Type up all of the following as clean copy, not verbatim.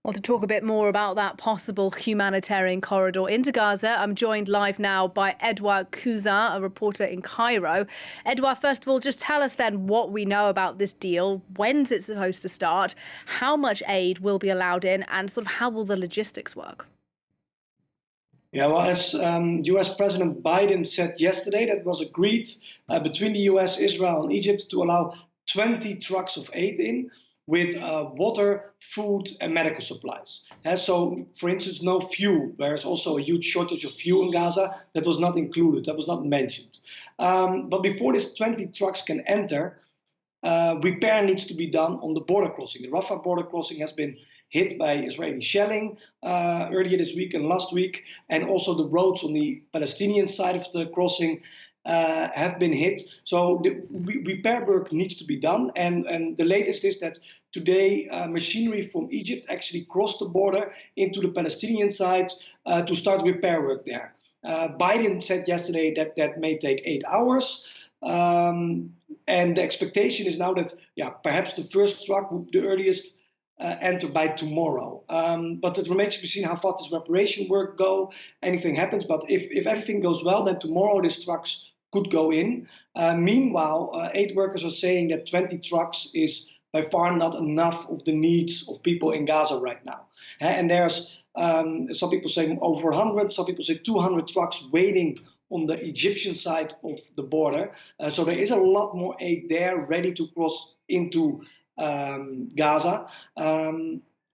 Well, to talk a bit more about that possible humanitarian corridor into Gaza, I'm joined live now by Edouard Cousin, a reporter in Cairo. Edouard, first of all, just tell us then what we know about this deal. When's it supposed to start? How much aid will be allowed in? And sort of how will the logistics work? Yeah, well, as US President Biden said yesterday, that was agreed between the US, Israel, and Egypt to allow 20 trucks of aid in with water, food, and medical supplies. So, for instance, no fuel. There's also a huge shortage of fuel in Gaza. That was not included. That was not mentioned. But before these 20 trucks can enter, repair needs to be done on the border crossing. The Rafah border crossing has been hit by Israeli shelling earlier this week and last week, and also the roads on the Palestinian side of the crossing have been hit. So the repair work needs to be done, and the latest is that today machinery from Egypt actually crossed the border into the Palestinian side to start repair work there. Biden said yesterday that that may take 8 hours. And the expectation is now that, perhaps the first truck would the earliest enter by tomorrow. But it remains to be seen how fast this reparation work go. Anything happens, but if everything goes well, then tomorrow these trucks could go in. Meanwhile, aid workers are saying that 20 trucks is by far not enough of the needs of people in Gaza right now. And there's some people say over 100, some people say 200 trucks waiting on the Egyptian side of the border. So there is a lot more aid there ready to cross into Gaza.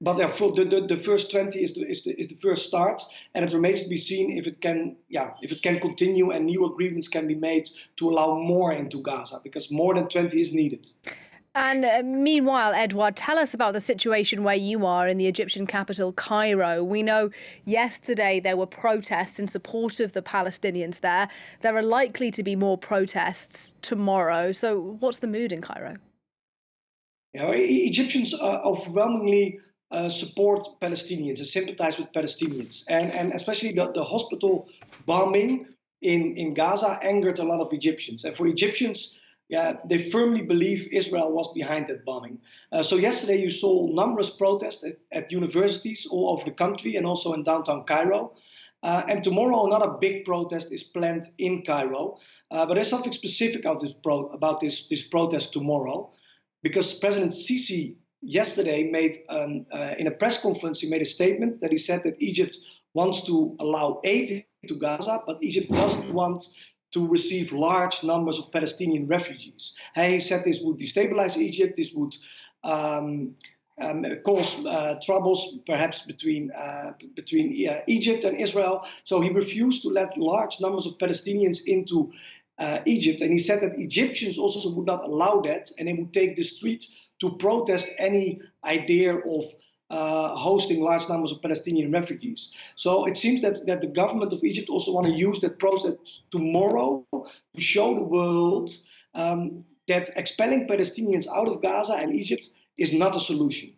But the first 20 is the first start, and it remains to be seen if it can continue and new agreements can be made to allow more into Gaza, because more than 20 is needed. And meanwhile, Edouard, tell us about the situation where you are in the Egyptian capital, Cairo. We know yesterday there were protests in support of the Palestinians there. There are likely to be more protests tomorrow. So what's the mood in Cairo? Egyptians overwhelmingly support Palestinians and sympathize with Palestinians. And especially the hospital bombing in Gaza angered a lot of Egyptians. And for Egyptians, they firmly believe Israel was behind that bombing. So yesterday you saw numerous protests at universities all over the country and also in downtown Cairo. And tomorrow another big protest is planned in Cairo. But there's something specific about this protest tomorrow, because President Sisi yesterday made, in a press conference, he made a statement that he said that Egypt wants to allow aid to Gaza, but Egypt doesn't want to receive large numbers of Palestinian refugees. And he said this would destabilize Egypt, this would cause troubles perhaps between Egypt and Israel. So he refused to let large numbers of Palestinians into Egypt. And he said that Egyptians also would not allow that, and they would take the street to protest any idea of hosting large numbers of Palestinian refugees. So it seems that the government of Egypt also want to use that process tomorrow to show the world that expelling Palestinians out of Gaza and Egypt is not a solution.